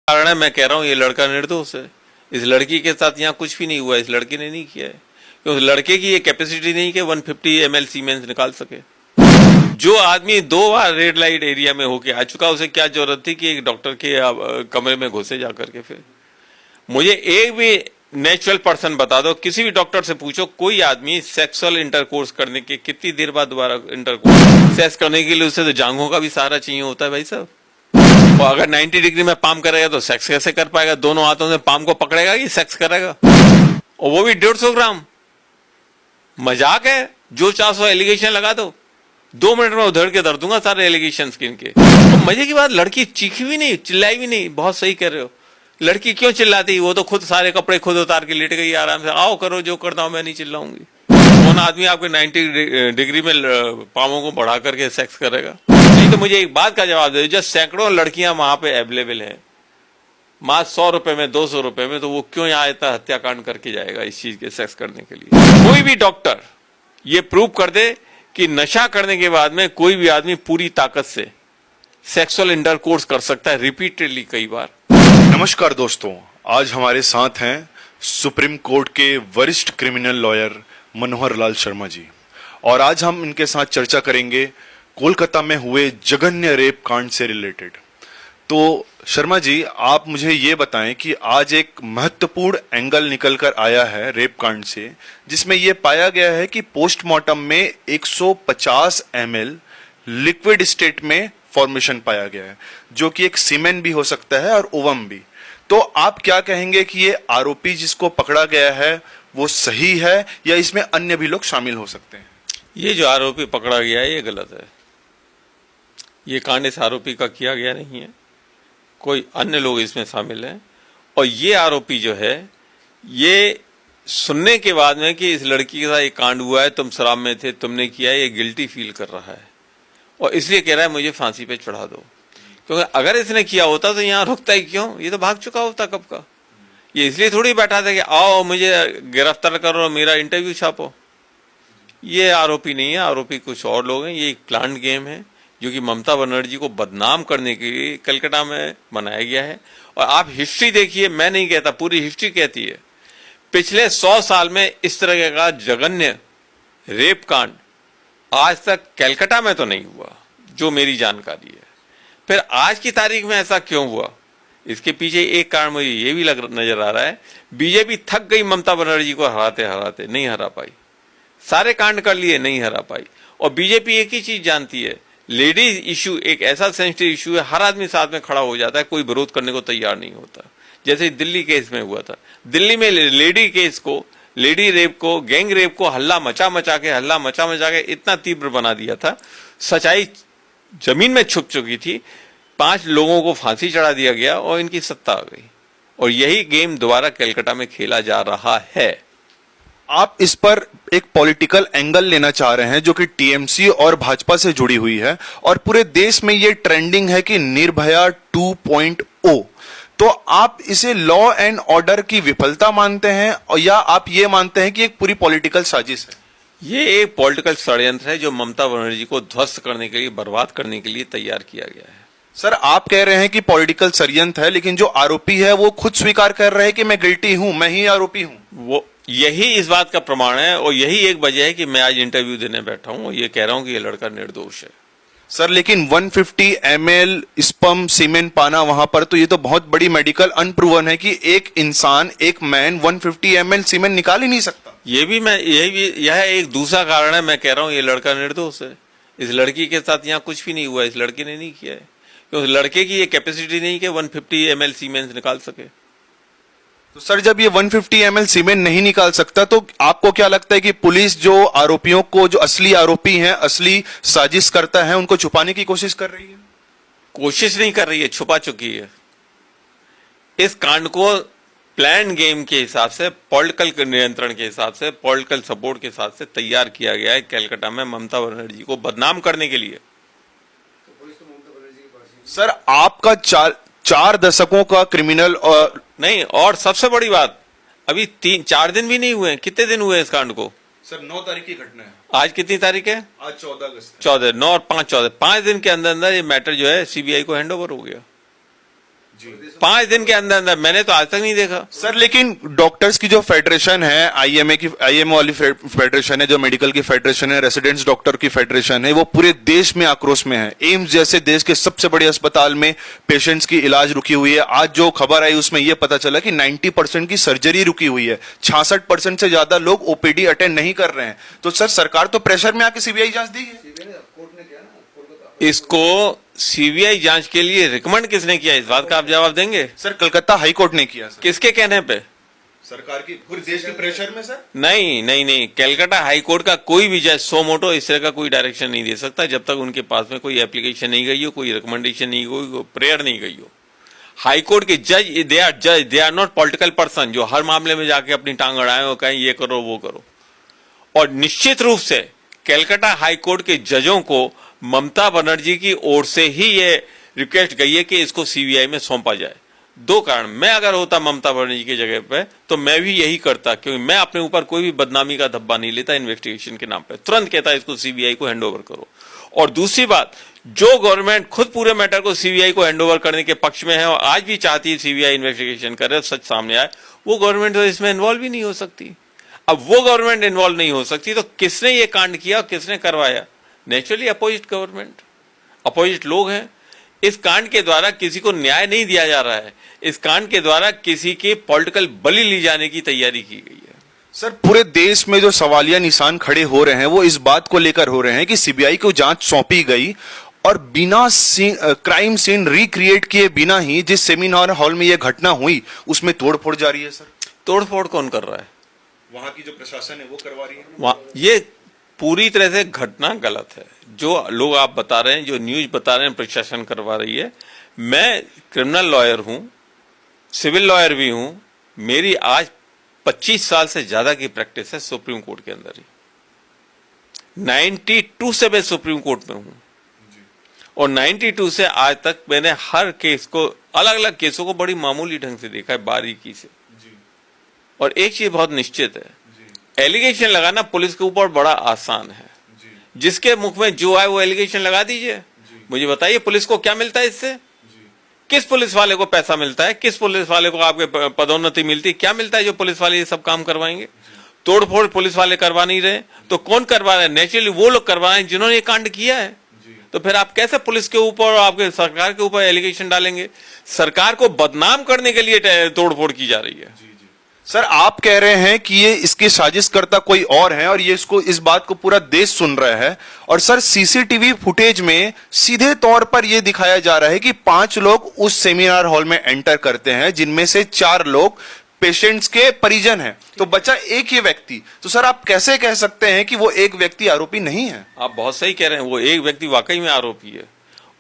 कारण है मैं कह रहा हूँ ये लड़का निर्दोष है। इस लड़की के साथ यहाँ कुछ भी नहीं हुआ, इस लड़के ने नहीं किया है, क्योंकि लड़के की ये कैपेसिटी नहीं कि 150 ml सीमेंस निकाल सके। जो आदमी 2 बार रेड लाइट एरिया में होके आ चुका, उसे क्या जरूरत थी कि एक डॉक्टर के कमरे में घुसे जाकर के। फिर मुझे एक भी नेचुरल पर्सन बता दो, किसी भी डॉक्टर से पूछो, कोई आदमी सेक्सुअल इंटरकोर्स करने के कितनी देर बाद दोबारा इंटरकोर्स सेक्स करने के लिए उसे तो जांघों का भी सहारा चाहिए होता है भाई साहब। और अगर 90 डिग्री में पाम करेगा तो सेक्स कैसे कर पाएगा? दोनों हाथों से पाम को पकड़ेगा कि सेक्स करेगा? और वो भी 150 ग्राम। मजाक है? जो 400 एलिगेशन लगा दो, 2 मिनट में उधड़ के धर दूंगा सारे एलिगेशन इनके। तो मजे की बात, लड़की चीखी भी नहीं, चिल्लाई भी नहीं। बहुत सही कर रहे हो। लड़की क्यों चिल्लाती? वो तो खुद सारे कपड़े खुद उतार के लेट गई आराम से। आओ करो जो करता हूं, मैं नहीं चिल्लाऊंगी। कौन आदमी आपके 90 डिग्री में पामों को बढ़ा करके सेक्स करेगा? नहीं तो मुझे एक बात का जवाब दे, जो सैकड़ों लड़कियां वहां पे अवेलेबल है मात्र 100 रुपए में, 200 रुपए में, तो वो क्यों यहाँ इतना हत्याकांड करके जाएगा इस चीज के सेक्स करने के लिए? कोई भी डॉक्टर ये प्रूव कर दे कि नशा करने के बाद में कोई भी आदमी पूरी ताकत से सेक्सुअल इंटरकोर्स कर सकता है रिपीटेडली, कई बार। नमस्कार दोस्तों, आज हमारे साथ हैं सुप्रीम कोर्ट के वरिष्ठ क्रिमिनल लॉयर मनोहर लाल शर्मा जी, और आज हम इनके साथ चर्चा करेंगे कोलकाता में हुए जघन्य रेप कांड से रिलेटेड। तो शर्मा जी, आप मुझे ये बताएं कि आज एक महत्वपूर्ण एंगल निकल कर आया है रेप कांड से, जिसमें यह पाया गया है कि पोस्टमार्टम में 150 ml लिक्विड स्टेट में फॉर्मेशन पाया गया है, जो कि एक सीमेन भी हो सकता है और ओवम भी। तो आप क्या कहेंगे कि ये आरोपी जिसको पकड़ा गया है वो सही है, या इसमें अन्य भी लोग शामिल हो सकते हैं? ये जो आरोपी पकड़ा गया है ये गलत है। ये कांड इस आरोपी का किया गया नहीं है, कोई अन्य लोग इसमें शामिल हैं। और ये आरोपी जो है, ये सुनने के बाद में कि इस लड़की के साथ ये कांड हुआ है, तुम शराब में थे, तुमने किया है, ये गिल्टी फील कर रहा है और इसलिए कह रहा है मुझे फांसी पे चढ़ा दो। क्योंकि अगर इसने किया होता तो यहाँ रुकता ही क्यों? ये तो भाग चुका होता कब का। ये इसलिए थोड़ी बैठा था कि आओ मुझे गिरफ्तार करो, मेरा इंटरव्यू छापो। ये आरोपी नहीं है, आरोपी कुछ और लोग हैं। ये एक प्लान्ड गेम है जो कि ममता बनर्जी को बदनाम करने के लिए कलकत्ता में बनाया गया है। और आप हिस्ट्री देखिए, मैं नहीं कहता, पूरी हिस्ट्री कहती है, पिछले 100 साल में इस तरह का जघन्य रेप कांड आज तक कलकत्ता में तो नहीं हुआ, जो मेरी जानकारी है। फिर आज की तारीख में ऐसा क्यों हुआ? इसके पीछे एक कारण मुझे ये भी नजर आ रहा है, बीजेपी थक गई ममता बनर्जी को हराते हराते, नहीं हरा पाई। सारे कांड कर लिए, नहीं हरा पाई। और बीजेपी एक ही चीज जानती है, लेडीज इशू एक ऐसा सेंसिटिव इशू है, हर आदमी साथ में खड़ा हो जाता है, कोई विरोध करने को तैयार नहीं होता। जैसे दिल्ली केस में हुआ था, दिल्ली में लेडी केस को, लेडी रेप को, गैंग रेप को हल्ला मचा मचा के इतना तीव्र बना दिया था, सच्चाई जमीन में छुप चुकी थी। 5 लोगों को फांसी चढ़ा दिया गया और इनकी सत्ता आ गई। और यही गेम दोबारा कलकत्ता में खेला जा रहा है। आप इस पर एक पॉलिटिकल एंगल लेना चाह रहे हैं जो कि टीएमसी और भाजपा से जुड़ी हुई है, और पूरे देश में ये ट्रेंडिंग है कि निर्भया 2.0। तो आप इसे लॉ एंड ऑर्डर की विफलता मानते हैं, या आप ये मानते हैं कि एक पूरी पॉलिटिकल साजिश है? ये एक पॉलिटिकल षड्यंत्र है जो ममता बनर्जी को ध्वस्त करने के लिए, बर्बाद करने के लिए तैयार किया गया है। सर, आप कह रहे हैं कि पॉलिटिकल षड्यंत्र है, लेकिन जो आरोपी है वो खुद स्वीकार कर रहे हैं कि मैं गिल्टी हूं, मैं ही आरोपी हूं। वो यही इस बात का प्रमाण है, और यही एक वजह है कि मैं आज इंटरव्यू देने बैठा हूं और ये कह रहा हूं कि ये लड़का निर्दोष है। सर, लेकिन 150 ml स्पर्म सीमेन पाना वहां पर, तो ये तो बहुत बड़ी मेडिकल अनप्रूवन है कि एक इंसान, एक मैन 150 ml सीमेन निकाल ही नहीं सकता। यह एक दूसरा कारण है, मैं कह रहा हूं ये लड़का निर्दोष है। इस लड़की के साथ यहाँ कुछ भी नहीं हुआ, इस लड़के ने नहीं किया है, क्योंकि लड़के की ये कैपेसिटी नहीं कि 150 ml सीमेन निकाल सके। तो सर, जब ये 150 ml सीमेंट नहीं निकाल सकता, तो आपको क्या लगता है कि पुलिस जो आरोपियों को, जो असली आरोपी हैं, असली साजिश करता है, उनको छुपाने की कोशिश कर रही है? कोशिश नहीं कर रही है, छुपा चुकी है। इस कांड को प्लान गेम के हिसाब से, पॉलिटिकल नियंत्रण के हिसाब से, पॉलिटिकल सपोर्ट के हिसाब से तैयार किया गया है कलकत्ता में ममता बनर्जी को बदनाम करने के लिए। सर, आपका 4 दशकों का क्रिमिनल और नहीं, और सबसे बड़ी बात, अभी 3-4 दिन भी नहीं हुए। कितने दिन हुए इस कांड को? सर, 9 तारीख की घटना है। आज कितनी तारीख है? आज 14 अगस्त। 14, 9 और 5, 14, 5 दिन के अंदर अंदर ये मैटर जो है सीबीआई को हैंडओवर हो गया। 5 दिन के अंदर अंदर, मैंने तो आज तक नहीं देखा। सर लेकिन डॉक्टर्स की जो फेडरेशन है, आईएमए वाली फेडरेशन है, जो मेडिकल की फेडरेशन है, रेसिडेंट्स डॉक्टर की फेडरेशन है, वो पूरे देश में आक्रोश में है। एम्स जैसे देश के सबसे बड़े अस्पताल में पेशेंट्स की इलाज रुकी हुई है। आज जो खबर आई उसमें यह पता चला कि 90% की सर्जरी रुकी हुई है, 66% से ज्यादा लोग ओपीडी अटेंड नहीं कर रहे हैं। तो सर सरकार तो प्रेशर में आके सीबीआई जांच दी है। इसको सीबीआई जांच के लिए रिकमेंड किसने किया, इस बात का आप जवाब देंगे? सर कलकत्ता हाई कोर्ट ने किया। सर किसके कहने पे? सरकार की, पूरे देश के प्रेशर में सर। नहीं नहीं नहीं, कलकत्ता हाई कोर्ट का कोई भी जज सो मोटो इस तरह का कोई डायरेक्शन नहीं दे सकता जब तक उनके पास में कोई एप्लीकेशन नहीं गई हो, कोई रिकमेंडेशन नहीं गई हो, प्रेयर नहीं गई हो। हाई कोर्ट के जज they are not political person जो हर मामले में जाके अपनी टांग अड़ाए और कहें ये करो वो करो। और निश्चित रूप से कलकत्ता हाई कोर्ट के जजों को ममता बनर्जी की ओर से ही ये रिक्वेस्ट गई है कि इसको सीबीआई में सौंपा जाए। 2 कारण, मैं अगर होता ममता बनर्जी की जगह पे तो मैं भी यही करता, क्योंकि मैं अपने ऊपर कोई भी बदनामी का धब्बा नहीं लेता इन्वेस्टिगेशन के नाम पे, तुरंत कहता इसको सीबीआई को हैंड ओवर करो। और दूसरी बात, जो गवर्नमेंट खुद पूरे मैटर को सीबीआई को हैंड ओवर करने के पक्ष में है और आज भी चाहती है सीबीआई इन्वेस्टिगेशन करे, सच सामने आए, वो गवर्नमेंट तो इसमें इन्वॉल्व ही नहीं हो सकती। अब वो गवर्नमेंट इन्वॉल्व नहीं हो सकती तो किसने ये कांड किया और किसने करवाया? नेचुरली अपोजिट गवर्नमेंट, अपोजिट लोग हैं। इस कांड के द्वारा किसी को न्याय नहीं दिया जा रहा है, इस कांड के द्वारा किसी के पॉलिटिकल बलि ली जाने की तैयारी की गई है। सर पूरे देश में जो सवालिया निशान खड़े हो रहे हैं वो इस बात को लेकर हो रहे हैं कि सीबीआई को जांच सौंपी गई और बिना क्राइम सीन रिक्रिएट किए बिना ही जिस सेमिनार हॉल में यह घटना हुई उसमें तोड़फोड़ जारी है। सर तोड़फोड़ कौन कर रहा है? वहां की जो प्रशासन है वो करवा रही है। वहां ये पूरी तरह से घटना गलत है। जो लोग आप बता रहे हैं, जो न्यूज बता रहे हैं प्रशासन करवा रही है। मैं क्रिमिनल लॉयर हूं, सिविल लॉयर भी हूं, मेरी आज 25 साल से ज्यादा की प्रैक्टिस है सुप्रीम कोर्ट के अंदर ही। 92 से मैं सुप्रीम कोर्ट में हूं और 92 से आज तक मैंने हर केस को, अलग अलग केसों को बड़ी मामूली ढंग से देखा है, बारीकी से। और एक चीज बहुत निश्चित है, एलिगेशन लगाना पुलिस के ऊपर बड़ा आसान है। जिसके मुख में जो आए वो एलिगेशन लगा दीजिए। मुझे बताइए पुलिस को क्या मिलता है इससे? किस पुलिस वाले को पैसा मिलता है? किस पुलिस वाले को आपके पदोन्नति मिलती है? क्या मिलता है जो पुलिस वाले ये सब काम करवाएंगे? तोड़फोड़ पुलिस वाले करवा नहीं रहे तो कौन करवा रहे हैं? नेचुरली वो लोग करवा रहे हैं जिन्होंने ये कांड किया है। तो फिर आप कैसे पुलिस के ऊपर और आपके सरकार के ऊपर एलिगेशन डालेंगे? सरकार को बदनाम करने के लिए तोड़फोड़ की जा रही है। सर आप कह रहे हैं कि ये इसकी साजिशकर्ता कोई और है और ये इसको, इस बात को पूरा देश सुन रहा है। और सर सीसीटीवी फुटेज में सीधे तौर पर यह दिखाया जा रहा है कि 5 लोग उस सेमिनार हॉल में एंटर करते हैं, जिनमें से 4 लोग पेशेंट्स के परिजन हैं, तो बचा एक ही व्यक्ति। तो सर आप कैसे कह सकते हैं कि वो एक व्यक्ति आरोपी नहीं है? आप बहुत सही कह रहे हैं, वो एक व्यक्ति वाकई में आरोपी है।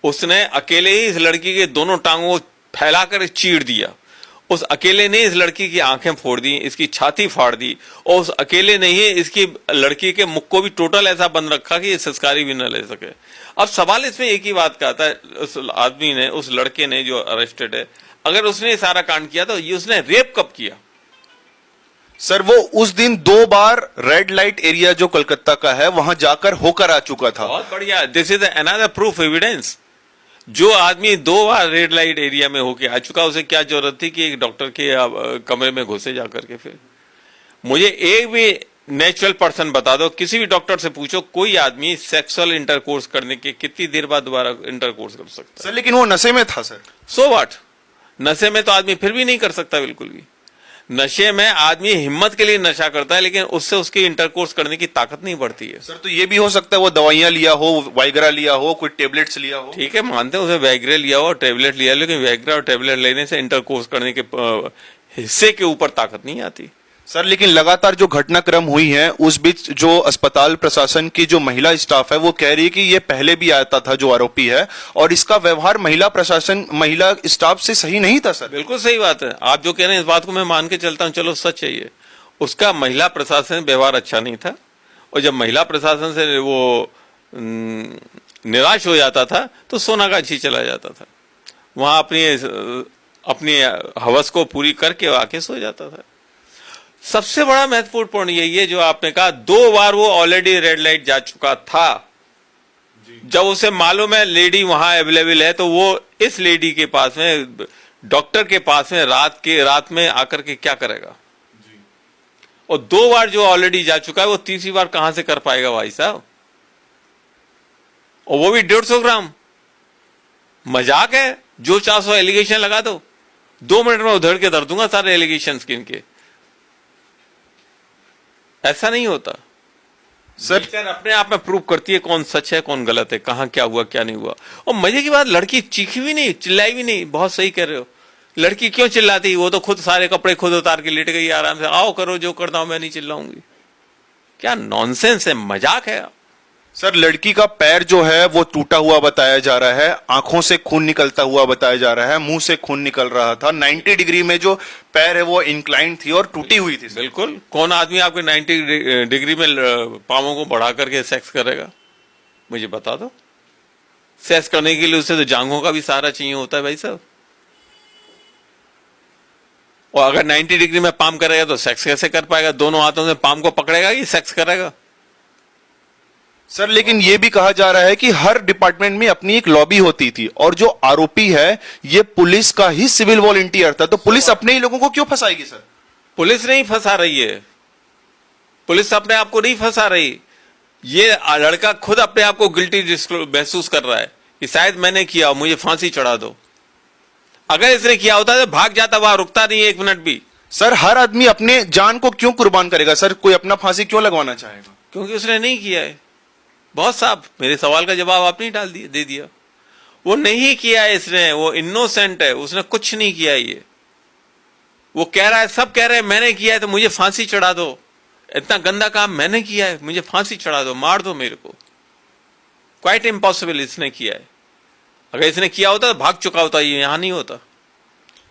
उसने अकेले ही इस लड़की के दोनों टांगों को फैलाकर चीर दिया। उस अकेले ने इस लड़की की आंखें फोड़ दी, इसकी छाती फाड़ दी और उस अकेले ने ही इसकी लड़की के मुख को भी टोटल ऐसा बंद रखा कि ये संस्कारी भी न ले सके। अब सवाल इसमें एक ही बात का आता है, उस आदमी ने, उस लड़के ने जो अरेस्टेड है, अगर उसने सारा कांड किया तो ये उसने रेप कब किया? सर वो उस दिन 2 बार रेड लाइट एरिया जो कोलकाता का है वहां जाकर होकर आ चुका था। बहुत बढ़िया, this is another proof evidence. जो आदमी 2 बार रेड लाइट एरिया में होके आ चुका, उसे क्या जरूरत थी कि एक डॉक्टर के कमरे में घुसे जाकर के? फिर मुझे एक भी नेचुरल पर्सन बता दो, किसी भी डॉक्टर से पूछो, कोई आदमी सेक्सुअल इंटरकोर्स करने के कितनी देर बाद दोबारा इंटरकोर्स कर सकता है? सर लेकिन वो नशे में था। सर सो व्हाट, नशे में तो आदमी फिर भी नहीं कर सकता बिल्कुल भी। नशे में आदमी हिम्मत के लिए नशा करता है, लेकिन उससे उसकी इंटरकोर्स करने की ताकत नहीं बढ़ती है। सर तो ये भी हो सकता है वो दवाइयां लिया हो, वाइग्रा लिया हो, कोई टेबलेट्स लिया हो। ठीक है, मानते हैं उसे वाइग्रा लिया हो, टेबलेट लिया, लेकिन वाइग्रा और टेबलेट लेने से इंटरकोर्स करने के हिस्से के ऊपर ताकत नहीं आती। सर लेकिन लगातार जो घटनाक्रम हुई है उस बीच जो अस्पताल प्रशासन की जो महिला स्टाफ है वो कह रही है कि ये पहले भी आता था जो आरोपी है, और इसका व्यवहार महिला स्टाफ से सही नहीं था। सर बिल्कुल सही बात है, आप जो कह रहे हैं इस बात को मैं मान के चलता हूं, चलो सच है ये। उसका महिला प्रशासन व्यवहार अच्छा नहीं था, और जब महिला प्रशासन से वो निराश हो जाता था तो सोनागाछी चला जाता था, वहां अपनी हवस को पूरी करके आके सो जाता था। सबसे बड़ा महत्वपूर्ण पॉइंट यही है जो आपने कहा, 2 बार वो ऑलरेडी रेड लाइट जा चुका था। जब उसे मालूम है लेडी वहां अवेलेबल है तो वो इस लेडी के पास में डॉक्टर के पास में रात में आकर के क्या करेगा? और 2 बार जो ऑलरेडी जा चुका है वो तीसरी बार कहां से कर पाएगा भाई साहब? और वो भी 150 ग्राम। मजाक है? जो 400 एलिगेशन लगा दो, 2 मिनट में उधड़ के धर दूंगा सारे एलिगेशन स्किन के। ऐसा नहीं होता सर। नेचर अपने आप में प्रूव करती है कौन सच है कौन गलत है, कहां क्या हुआ क्या नहीं हुआ। और मजे की बात, लड़की चीखी भी नहीं, चिल्लाई भी नहीं। बहुत सही कह रहे हो, लड़की क्यों चिल्लाती? वो तो खुद सारे कपड़े खुद उतार के लेट गई आराम से। आओ करो जो करना हो, मैं नहीं चिल्लाऊंगी। क्या नॉनसेंस है, मजाक है। सर, लड़की का पैर जो है वो टूटा हुआ बताया जा रहा है, आंखों से खून निकलता हुआ बताया जा रहा है, मुंह से खून निकल रहा था। 90 डिग्री में जो पैर है वो इंक्लाइन थी और टूटी हुई थी। बिल्कुल। कौन आदमी आपके 90 डिग्री में पांवों को बढ़ा करके सेक्स करेगा? मुझे बता दो। सेक्स करने के लिए उसे तो जांघों का भी सहारा चाहिए होता है भाई साहब। और अगर 90 डिग्री में पाम करेगा तो सेक्स कैसे कर पाएगा? दोनों हाथों से पाम को पकड़ेगा कि सेक्स करेगा? सर, लेकिन ये भी कहा जा रहा है कि हर डिपार्टमेंट में अपनी एक लॉबी होती थी और जो आरोपी है ये पुलिस का ही सिविल वॉलंटियर था, तो पुलिस अपने ही लोगों को क्यों फंसाएगी? सर, पुलिस नहीं फंसा रही है, पुलिस अपने आप को नहीं फंसा रही। ये लड़का खुद अपने आप को गिल्टी महसूस कर रहा है कि शायद मैंने किया, मुझे फांसी चढ़ा दो। अगर इसने किया होता तो भाग जाता, वहां रुकता नहीं 1 मिनट भी। सर, हर आदमी अपने जान को क्यों कुर्बान करेगा? सर, कोई अपना फांसी क्यों लगवाना चाहेगा? क्योंकि उसने नहीं किया है। बहुत साफ, मेरे सवाल का जवाब आपने दे दिया। वो नहीं किया है इसने, वो इनोसेंट है, उसने कुछ नहीं किया है। ये वो कह रहा है, सब कह रहे हैं मैंने किया है तो मुझे फांसी चढ़ा दो। इतना गंदा काम मैंने किया है, मुझे फांसी चढ़ा दो, मार दो मेरे को। क्वाइट इम्पॉसिबल इसने किया है। अगर इसने किया होता तो भाग चुका होता, ये यहां नहीं होता।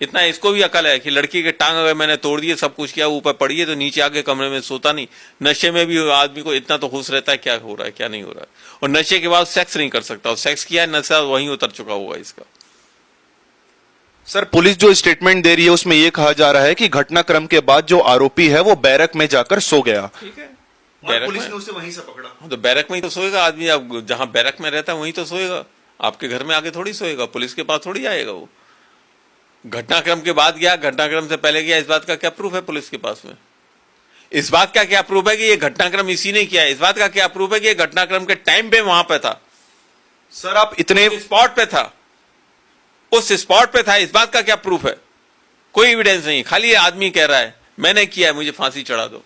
इतना इसको भी अकल है कि लड़की के टांग अगर मैंने तोड़ दिए, सब कुछ किया, ऊपर पड़ी है तो नीचे आके कमरे में सोता नहीं। नशे में भी आदमी को इतना तो होश रहता है क्या हो रहा है क्या नहीं हो रहा है। और नशे के बाद सेक्स नहीं कर सकता, और सेक्स किया है, नशा वहीं उतर चुका होगा इसका। सर, पुलिस जो स्टेटमेंट दे रही है उसमें यह कहा जा रहा है कि घटनाक्रम के बाद जो आरोपी है वो बैरक में जाकर सो गया। ठीक है, और पुलिस ने उसे वहीं से पकड़ा। तो बैरक में ही तो सोएगा आदमी। अब जहां बैरक में रहता है वहीं तो सोएगा, आपके घर में आके थोड़ी सोएगा, पुलिस के पास थोड़ी आएगा वो। घटनाक्रम के बाद गया, घटनाक्रम से पहले गया, इस बात का क्या प्रूफ है पुलिस के पास में? इस बात का क्या प्रूफ है कि ये घटनाक्रम इसी ने किया है? इस बात का क्या प्रूफ है कि ये घटनाक्रम के टाइम पे वहां पे था? सर, आप इतने स्पॉट पे था, उस स्पॉट पे था, इस बात का क्या प्रूफ है? कोई एविडेंस नहीं, खाली ये आदमी कह रहा है मैंने किया है, मुझे फांसी चढ़ा दो।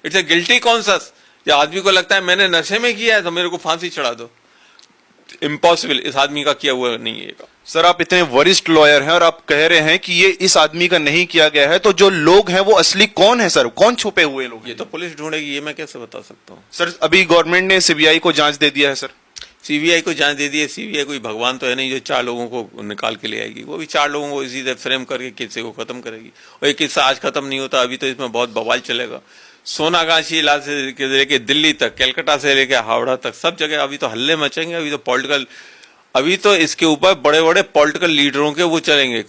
It's a guilty conscious. जब आदमी को लगता है मैंने नशे में किया है तो मेरे को फांसी चढ़ा दो, इम्पॉसिबल। इस आदमी का किया हुआ नहीं है। सर, आप इतने वरिष्ठ लॉयर हैं और आप कह रहे हैं कि ये इस आदमी का नहीं किया गया है, तो जो लोग हैं वो असली कौन है? सर, कौन छुपे हुए लोग? ये तो पुलिस ढूंढेगी, ये मैं कैसे बता सकता हूँ। सर, अभी गवर्नमेंट ने सीबीआई को जांच दे दिया है। सर, सीबीआई को जांच दे दी है। सीबीआई कोई भगवान तो है नहीं जो 4 लोगों को निकाल के ले आएगी। वो भी 4 लोगों को इसी तरह फ्रेम करके किस्से को खत्म करेगी। और ये किस्सा आज खत्म नहीं होता, अभी तो इसमें बहुत बवाल चलेगा। सोनागाछी इलाके से लेके दिल्ली तक, कलकत्ता से लेके हावड़ा तक, सब जगह अभी तो हल्ले मचेंगे। अभी तो इसके ऊपर बड़े बड़े पॉलिटिकल लीडरों के वो चलेंगे,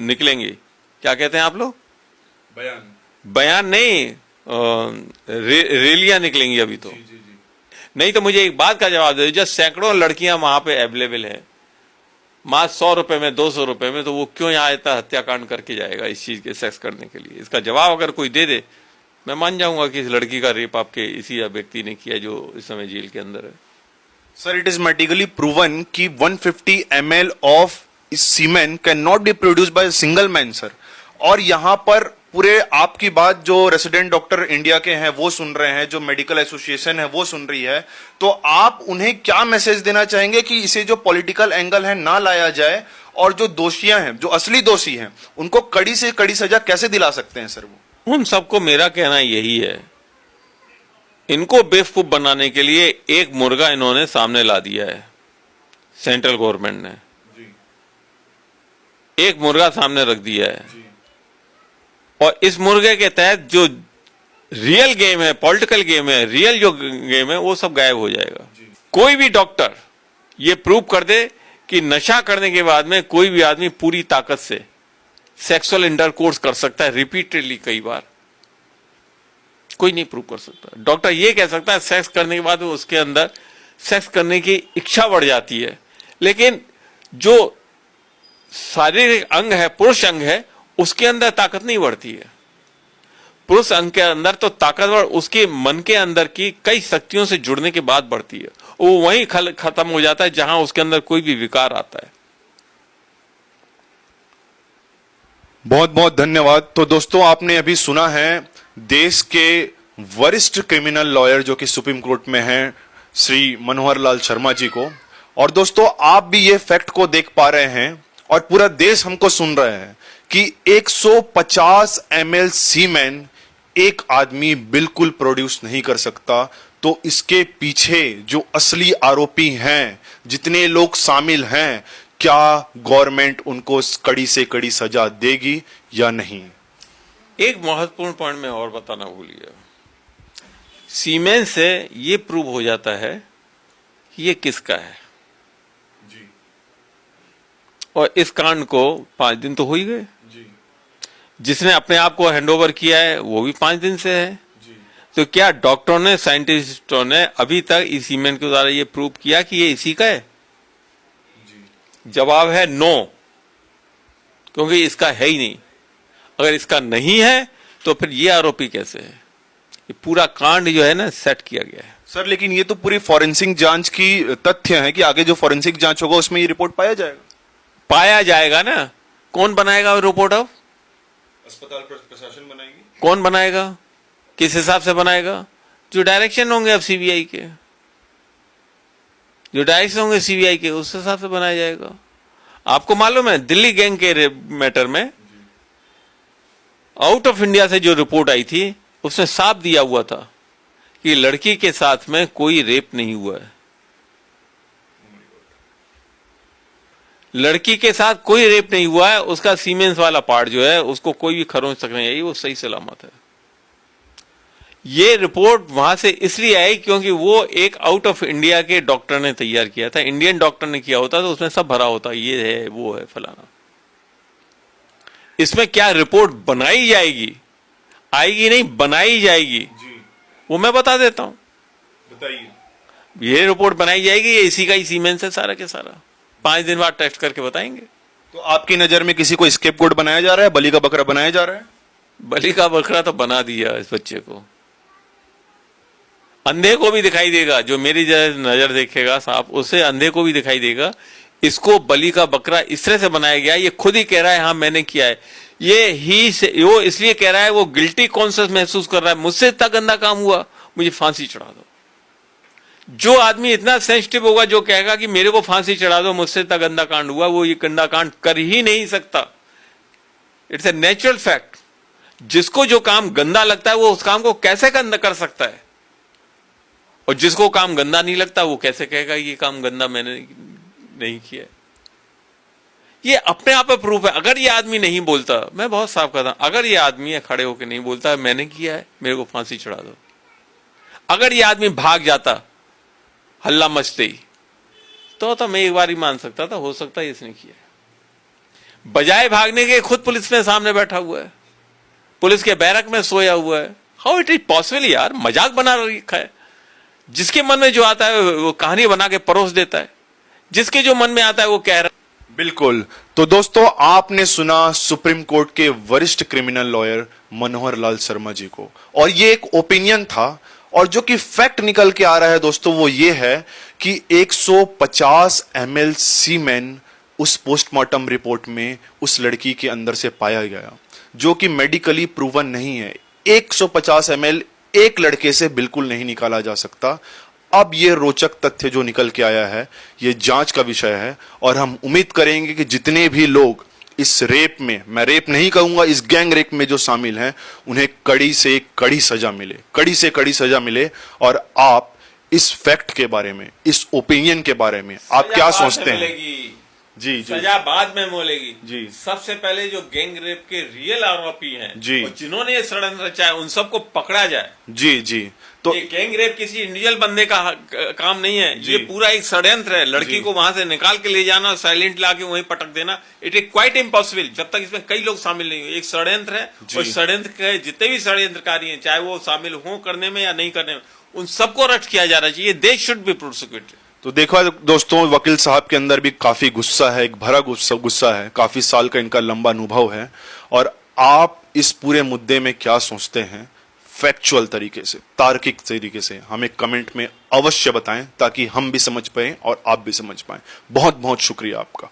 निकलेंगे। क्या कहते हैं आप लोग? बयान नहीं, रैलियां निकलेंगी अभी तो। नहीं तो मुझे एक बात का जवाब दे, जब सैकड़ों लड़कियां वहां पे अवेलेबल है, मात्र 100 रुपए में, 200 रुपए में, तो वो क्यों यहाँ इतना हत्याकांड करके जाएगा इस चीज के सेक्स करने के लिए? इसका जवाब अगर कोई दे दे, मैं मान जाऊंगा कि इस लड़की का रेप आपके इसी व्यक्ति ने किया जो इस समय जेल के अंदर है। Sir, it is medically proven कि 150 ml of semen can not be produce by single man. Sir, और यहाँ पर पूरे आपकी बात जो रेसिडेंट डॉक्टर इंडिया के हैं वो सुन रहे हैं, जो मेडिकल एसोसिएशन है वो सुन रही है, तो आप उन्हें क्या मैसेज देना चाहेंगे कि इसे जो पॉलिटिकल एंगल है ना लाया जाए, और जो दोषियां हैं, जो असली दोषी हैं, उनको कड़ी से कड़ी सजा कैसे दिला सकते हैं? सर, वो उन सबको मेरा कहना यही है, इनको बेवकूफ बनाने के लिए एक मुर्गा इन्होंने सामने ला दिया है। सेंट्रल गवर्नमेंट ने एक मुर्गा सामने रख दिया है, और इस मुर्गे के तहत जो रियल गेम है, पॉलिटिकल गेम है, रियल जो गेम है, वो सब गायब हो जाएगा। कोई भी डॉक्टर ये प्रूव कर दे कि नशा करने के बाद में कोई भी आदमी पूरी ताकत से सेक्सुअल इंटरकोर्स कर सकता है रिपीटेडली कई बार, कोई नहीं प्रूव कर सकता। डॉक्टर ये कह सकता है सेक्स करने के बाद उसके अंदर सेक्स करने की इच्छा बढ़ जाती है, लेकिन जो शारीरिक अंग है, पुरुष अंग है, उसके अंदर ताकत नहीं बढ़ती है। पुरुष अंग के अंदर तो ताकतवर उसके मन के अंदर की कई शक्तियों से जुड़ने के बाद बढ़ती है। वो वहीं खत्म हो जाता है जहां उसके अंदर कोई भी विकार आता है। बहुत बहुत धन्यवाद। तो दोस्तों, आपने अभी सुना है देश के वरिष्ठ क्रिमिनल लॉयर जो कि सुप्रीम कोर्ट में हैं, श्री मनोहर लाल शर्मा जी को। और दोस्तों, आप भी ये फैक्ट को देख पा रहे हैं और पूरा देश हमको सुन रहे हैं कि 150 ml सीमेन एक आदमी बिल्कुल प्रोड्यूस नहीं कर सकता। तो इसके पीछे जो असली आरोपी हैं, जितने लोग शामिल हैं, क्या गवर्नमेंट उनको कड़ी से कड़ी सजा देगी या नहीं? एक महत्वपूर्ण पॉइंट में और बताना भूल गया। सीमेन से ये प्रूव हो जाता है कि ये किसका है जी। और इस कांड को 5 दिन तो हो ही गए। जी। जिसने अपने आप को हैंडओवर किया है वो भी 5 दिन से है। जी। तो क्या डॉक्टरों ने, साइंटिस्टों ने अभी तक इस सीमेन के द्वारा ये प्रूव किया कि ये इसी का है? जी। जवाब है नो, क्योंकि इसका है ही नहीं। अगर इसका नहीं है तो फिर ये आरोपी कैसे है? ये पूरा कांड जो है ना सेट किया गया है। सर, लेकिन ये तो पूरी फॉरेंसिक जांच की तथ्य है कि आगे जो फॉरेंसिक जांच होगा उसमें ये रिपोर्ट पाया जाएगा ना। कौन बनाएगा रिपोर्ट? अब अस्पताल प्रशासन बनाएगी। कौन बनाएगा? किस हिसाब से बनाएगा? जो डायरेक्शन होंगे अब सीबीआई के, जो डायरेक्शन होंगे सीबीआई के, उस हिसाब से बनाया जाएगा। आपको मालूम है दिल्ली गैंग के मैटर में आउट ऑफ इंडिया से जो रिपोर्ट आई थी उसमें साफ दिया हुआ था कि लड़की के साथ में कोई रेप नहीं हुआ है। लड़की के साथ कोई रेप नहीं हुआ है। उसका सीमेंस वाला पार्ट जो है उसको कोई भी खरोंच तक नहीं आई, वो सही सलामत है। ये रिपोर्ट वहां से इसलिए आई क्योंकि वो एक आउट ऑफ इंडिया के डॉक्टर ने तैयार किया था। इंडियन डॉक्टर ने किया होता तो उसमें सब भरा होता, ये है, वो है, फलाना। इसमें क्या रिपोर्ट बनाई जाएगी, आएगी नहीं, बनाई जाएगी जी। वो मैं बता देता हूं। बताइए। ये रिपोर्ट बनाई जाएगी, ये इसी का ही सीमेंस है सारा के सारा। 5 दिन बाद टेस्ट करके बताएंगे। तो आपकी नजर में किसी को स्केपगोट बनाया जा रहा है, बलि का बकरा बनाया जा रहा है? बलि का बकरा तो बना दिया इस बच्चे को। अंधे को भी दिखाई देगा, जो मेरी नजर देखेगा साहब, उसे अंधे को भी दिखाई देगा। इसको बलि का बकरा इस तरह से बनाया गया। ये खुद ही कह रहा है हाँ मैंने किया है। वो इसलिए कह रहा है, वो गिल्टी कॉन्शियस महसूस कर रहा है, मुझसे इतना गंदा काम हुआ, मुझे फांसी चढ़ा दो। जो आदमी इतना सेंसिटिव होगा, जो कहेगा कि मेरे को फांसी चढ़ा दो, मुझसे इतना गंदा कांड हुआ, वो ये गंदा कांड कर ही नहीं सकता। It's a natural fact. जिसको जो काम गंदा लगता है वो उस काम को कैसे गंदा कर सकता है, और जिसको काम गंदा नहीं लगता वो कैसे कहेगा ये काम गंदा मैंने नहीं किया। ये अपने आप में प्रूफ है। अगर ये आदमी नहीं बोलता, मैं बहुत साफ कहता हूं, अगर ये आदमी खड़े होकर नहीं बोलता मैंने किया है, मेरे को फांसी चढ़ा दो, अगर ये आदमी भाग जाता हल्ला मचते ही, तो मैं एक बार ही मान सकता था, हो सकता है इसने किया है। बजाय भागने के खुद पुलिस में सामने बैठा हुआ है, पुलिस के बैरक में सोया हुआ है। हाउ इट इज पॉसिबल यार? मजाक बना रखा है। जिसके मन में जो आता है वो कहानी बना के परोस देता है, जिसके जो मन में आता है वो कह रहा है। बिल्कुल। तो दोस्तों, आपने सुना सुप्रीम कोर्ट के वरिष्ठ क्रिमिनल लॉयर मनोहर लाल शर्मा जी को, और ये एक ओपिनियन था, और जो कि फैक्ट निकल के आ रहा है दोस्तों वो ये है कि 150 ml सीमेन उस पोस्टमार्टम रिपोर्ट में उस लड़की के अंदर से पाया गया, जो कि मेडिकली प्रूवन नहीं है। 150 ml एक लड़के से बिल्कुल नहीं निकाला जा सकता। अब ये रोचक तथ्य जो निकल के आया है, ये जांच का विषय है, और हम उम्मीद करेंगे कि जितने भी लोग इस रेप में, मैं रेप नहीं कहूंगा, इस गैंग रेप में जो शामिल हैं, उन्हें कड़ी से कड़ी सजा मिले, कड़ी से कड़ी सजा मिले। और आप इस फैक्ट के बारे में, इस ओपिनियन के बारे में आप क्या सोचते हैं? जी जी, सजा बाद में मिलेगी जी। सबसे पहले जो गैंग रेप के रियल आरोपी हैं जी, और जिन्होंने ये षड्यंत्र रचा है, उन सबको पकड़ा जाए। जी जी। तो ये गैंग रेप किसी इंडिविजुअल बंदे का काम नहीं है, ये पूरा एक षड्यंत्र है। लड़की को वहां से निकाल के ले जाना, साइलेंट लाके वहीं पटक देना, इट इज क्वाइट इम्पॉसिबल जब तक इसमें कई लोग शामिल नहीं हुए। एक षड्यंत्र है, और षड्यंत्र के जितने भी षड्यंत्रकारी हैं, चाहे वो शामिल हो करने में या नहीं करने में, उन सबको अरेस्ट किया जाना चाहिए। They should be prosecuted. तो देखा दोस्तों, वकील साहब के अंदर भी काफी गुस्सा है, एक भरा गुस्सा है, काफी साल का इनका लंबा अनुभव है। और आप इस पूरे मुद्दे में क्या सोचते हैं, फैक्चुअल तरीके से, तार्किक तरीके से हमें कमेंट में अवश्य बताएं, ताकि हम भी समझ पाए और आप भी समझ पाएं। बहुत बहुत शुक्रिया आपका।